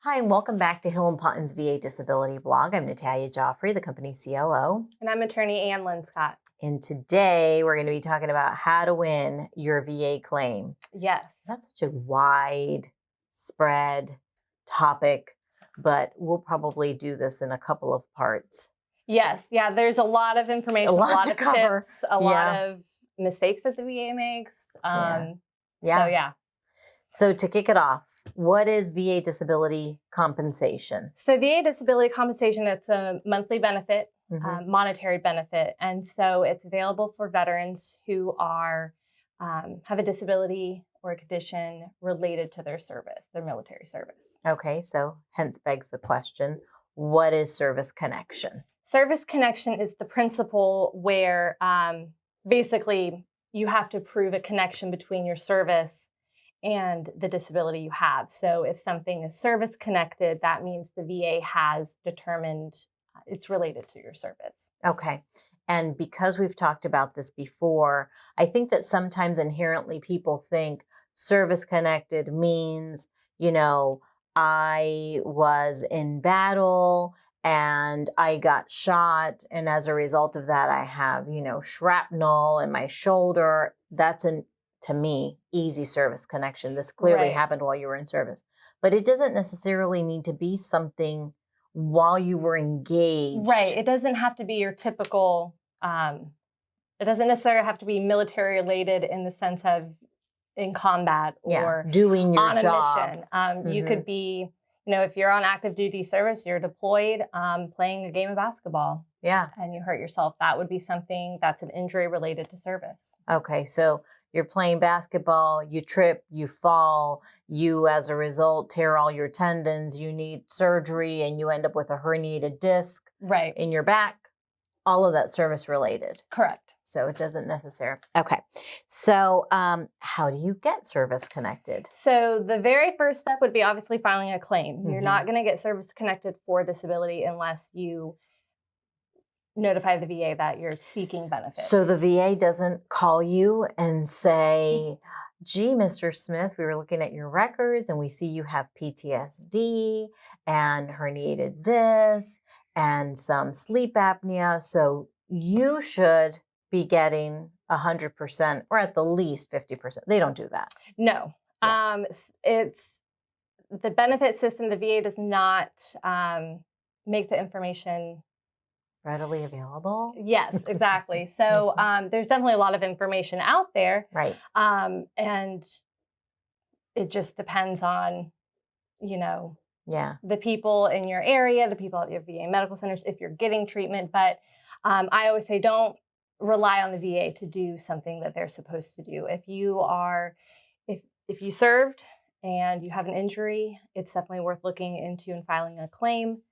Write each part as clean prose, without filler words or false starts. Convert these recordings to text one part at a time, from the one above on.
Hi, and welcome back to Hill and Ponton's VA Disability Blog. I'm Natalia Jofre, the company's COO. And I'm attorney Ann Linscott. And today we're going to be talking about how to win your VA claim. Yes. That's such a wide spread topic, but we'll probably do this in a couple of parts. Yes. Yeah. There's a lot of information, a lot of cover. tips, a lot of mistakes that the VA makes. So to kick it off, what is VA disability compensation? So VA disability compensation, it's a monthly benefit, monetary benefit. And so it's available for veterans who are have a disability or a condition related to their service, their military service. Okay, so hence begs the question, what is service connection? Service connection is the principle where basically you have to prove a connection between your service and the disability you have. So if something is service connected, that means the VA has determined it's related to your service. Okay. And because we've talked about this before, I think that sometimes inherently people think service connected means, I was in battle and I got shot. And as a result of that, I have, shrapnel in my shoulder. That's to me, easy service connection. This clearly happened while you were in service. But it doesn't necessarily need to be something while you were engaged. Right. It doesn't have to be your typical, it doesn't necessarily have to be military related in the sense of in combat or doing your on job. A mission. You could be, if you're on active duty service, you're deployed playing a game of basketball. Yeah. And you hurt yourself. That would be something that's an injury related to service. Okay. So you're playing basketball, you trip, you fall, you as a result tear all your tendons, you need surgery, and you end up with a herniated disc in your back. All of that service related. Correct. So it doesn't necessarily. Okay. So how do you get service connected? So the very first step would be obviously filing a claim. You're not going to get service connected for disability unless you notify the VA that you're seeking benefits. So the VA doesn't call you and say, gee, Mr. Smith, we were looking at your records and we see you have PTSD and herniated disc and some sleep apnea. So you should be getting 100% or at the least 50%. They don't do that. No. Yeah. It's the benefit system. The VA does not make the information readily available? Yes, exactly. So there's definitely a lot of information out there. Right. And it just depends on, the people in your area, the people at your VA medical centers, if you're getting treatment. But I always say don't rely on the VA to do something that they're supposed to do. If you served and you have an injury, it's definitely worth looking into and filing a claim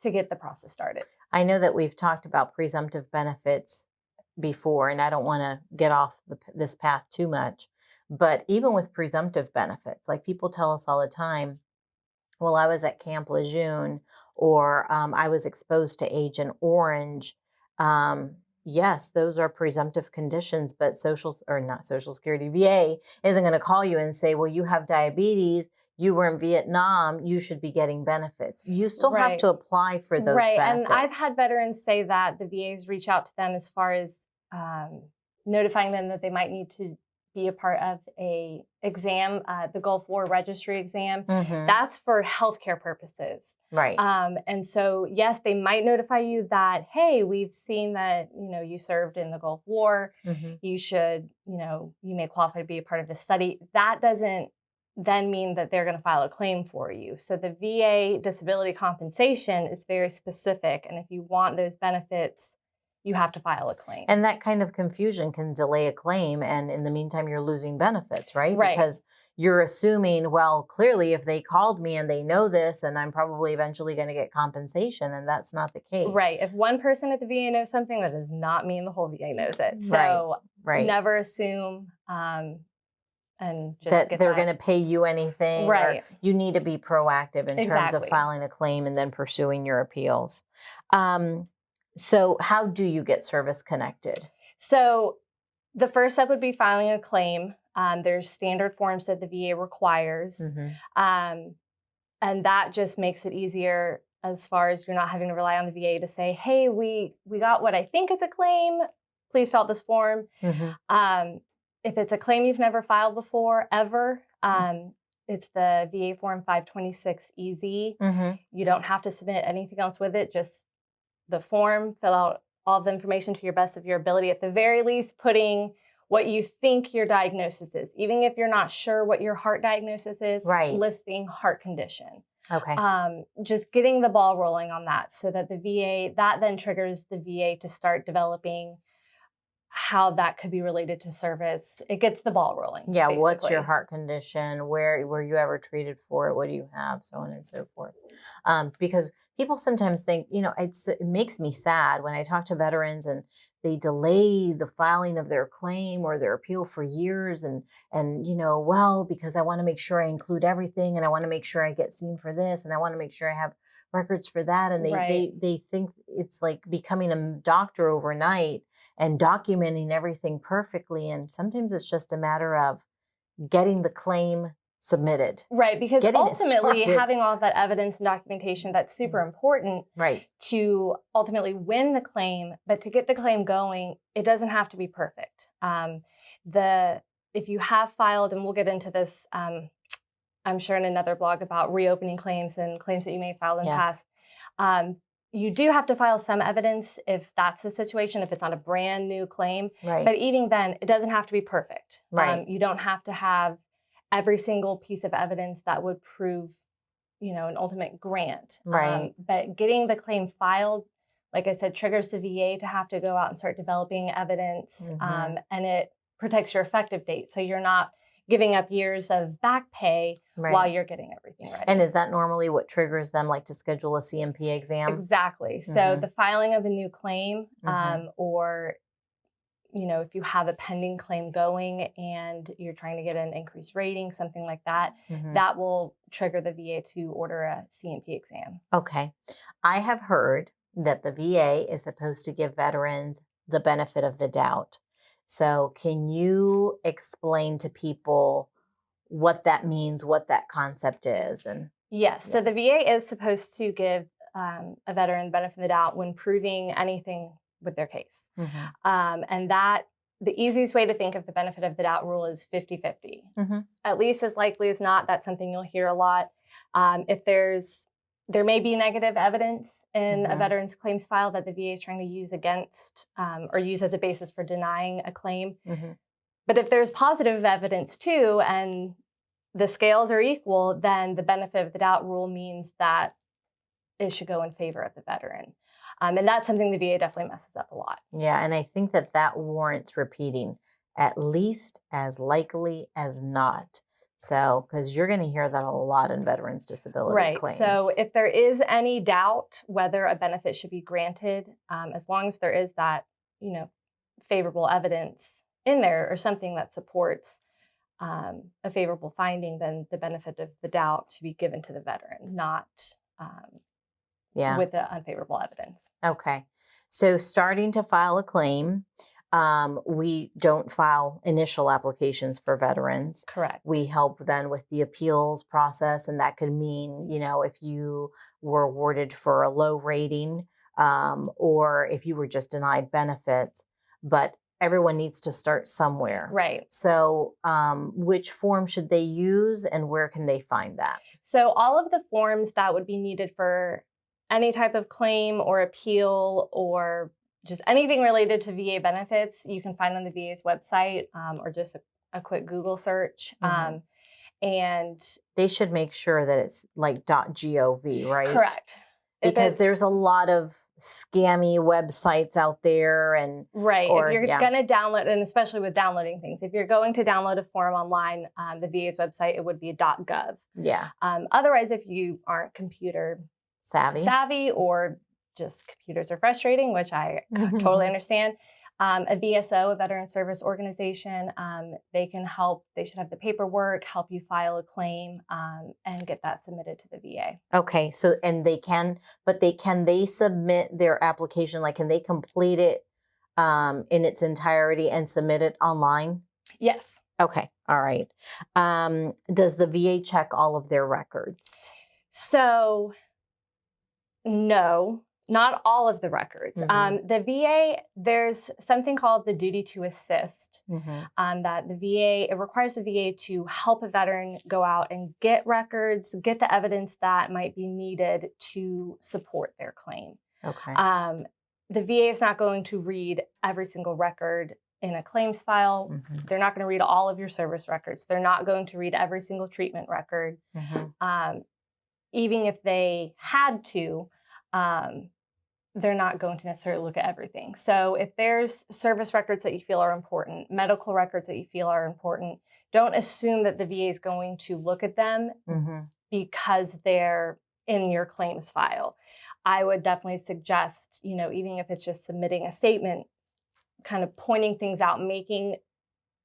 to get the process started. I know that we've talked about presumptive benefits before, and I don't want to get off this path too much, but even with presumptive benefits, like people tell us all the time, well, I was at Camp Lejeune, or I was exposed to Agent Orange. Yes, those are presumptive conditions, but Social Security, VA isn't going to call you and say, well, you have diabetes, you were in Vietnam, you should be getting benefits. You still have to apply for those benefits. And I've had veterans say that the VAs reach out to them as far as notifying them that they might need to be a part of a exam, the Gulf War registry exam. That's for healthcare purposes. Right. And so, yes, they might notify you that, hey, we've seen that, you served in the Gulf War. You should, you may qualify to be a part of this study. That doesn't then mean that they're going to file a claim for you. So the VA disability compensation is very specific. And if you want those benefits, you have to file a claim. And that kind of confusion can delay a claim. And in the meantime, you're losing benefits, right? Because you're assuming, well, clearly if they called me and they know this, and I'm probably eventually going to get compensation. And that's not the case. Right. If one person at the VA knows something, that does not mean the whole VA knows it. So never assume and just that they're going to pay you anything. Right. Or you need to be proactive in terms of filing a claim and then pursuing your appeals. So how do you get service connected? So the first step would be filing a claim. There's standard forms that the VA requires. And that just makes it easier as far as you're not having to rely on the VA to say, hey, we got what I think is a claim. Please fill out this form. If it's a claim you've never filed before, ever, it's the VA Form 526 EZ. You don't have to submit anything else with it, just the form, fill out all the information to your best of your ability. At the very least, putting what you think your diagnosis is, even if you're not sure what your heart diagnosis is, listing heart condition. Just getting the ball rolling on that so that the VA, that then triggers the VA to start developing how that could be related to service. It gets the ball rolling. Yeah. Basically. What's your heart condition? Where were you ever treated for it? What do you have? So on and so forth. Because people sometimes think, it makes me sad when I talk to veterans and they delay the filing of their claim or their appeal for years. And because I want to make sure I include everything and I want to make sure I get seen for this and I want to make sure I have records for that. And they think it's like becoming a doctor overnight and documenting everything perfectly. And sometimes it's just a matter of getting the claim submitted. Right, because ultimately having all of that evidence and documentation, that's super important to ultimately win the claim. But to get the claim going, it doesn't have to be perfect. If you have filed, and we'll get into this, I'm sure in another blog about reopening claims and claims that you may have filed in the past, you do have to file some evidence if that's the situation, if it's not a brand new claim. But even then, it doesn't have to be perfect. You don't have to have every single piece of evidence that would prove, an ultimate grant. But getting the claim filed, like I said, triggers the VA to have to go out and start developing evidence, and it protects your effective date. So you're not giving up years of back pay while you're getting everything ready. And is that normally what triggers them, like to schedule a CMP exam? Exactly. So the filing of a new claim, or, if you have a pending claim going and you're trying to get an increased rating, something like that, that will trigger the VA to order a CMP exam. Okay. I have heard that the VA is supposed to give veterans the benefit of the doubt. So can you explain to people what that means, what that concept is? Yes. So the VA is supposed to give a veteran the benefit of the doubt when proving anything with their case. And that the easiest way to think of the benefit of the doubt rule is 50-50. At least as likely as not, that's something you'll hear a lot. If there may be negative evidence in a veteran's claims file that the VA is trying to use against or use as a basis for denying a claim. But if there's positive evidence too, and the scales are equal, then the benefit of the doubt rule means that it should go in favor of the veteran. And that's something the VA definitely messes up a lot. Yeah, and I think that warrants repeating, at least as likely as not. So, because you're going to hear that a lot in veterans' disability claims. So if there is any doubt whether a benefit should be granted, as long as there is that, favorable evidence in there or something that supports a favorable finding, then the benefit of the doubt should be given to the veteran, not with the unfavorable evidence. Okay. So starting to file a claim, we don't file initial applications for veterans. Correct. We help then with the appeals process, and that could mean, if you were awarded for a low rating, or if you were just denied benefits, but everyone needs to start somewhere. Right. So which form should they use and where can they find that? So all of the forms that would be needed for any type of claim or appeal or just anything related to VA benefits, you can find on the VA's website or just a quick Google search. And they should make sure that it's like .gov, right? Correct. Because there's a lot of scammy websites out there. And if you're going to download, and especially with downloading things, if you're going to download a form online, the VA's website, it would be .gov. Yeah. Otherwise, if you aren't computer savvy or just computers are frustrating, which I totally understand, a VSO, a Veteran Service Organization, they can help. They should have the paperwork, help you file a claim, and get that submitted to the VA. Okay. So, and can they submit their application? Like, can they complete it in its entirety and submit it online? Yes. Okay. All right. Does the VA check all of their records? So no, not all of the records. The VA, there's something called the duty to assist that the VA, it requires the VA to help a veteran go out and get records, get the evidence that might be needed to support their claim. Okay. The VA is not going to read every single record in a claims file. They're not going to read all of your service records. They're not going to read every single treatment record. Even if they had to, they're not going to necessarily look at everything. So if there's service records that you feel are important, medical records that you feel are important, don't assume that the VA is going to look at them because they're in your claims file. I would definitely suggest, even if it's just submitting a statement, kind of pointing things out, making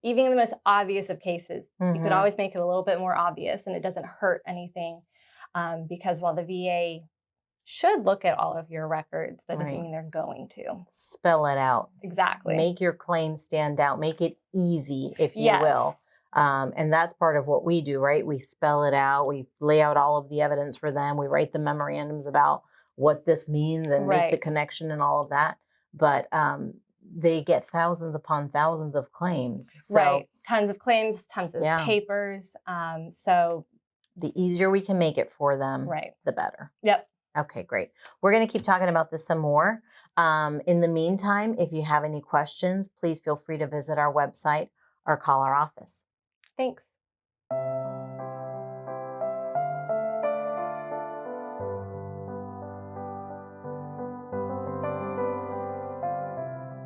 even the most obvious of cases, you could always make it a little bit more obvious, and it doesn't hurt anything. Because while the VA should look at all of your records, that doesn't mean they're going to. Spell it out. Exactly. Make your claim stand out. Make it easy, if you will. And that's part of what we do, right? We spell it out. We lay out all of the evidence for them. We write the memorandums about what this means and make the connection and all of that. But they get thousands upon thousands of claims. So, tons of claims, tons of papers. So the easier we can make it for them, the better. Yep. Okay, great. We're going to keep talking about this some more. In the meantime, if you have any questions, please feel free to visit our website or call our office. Thanks.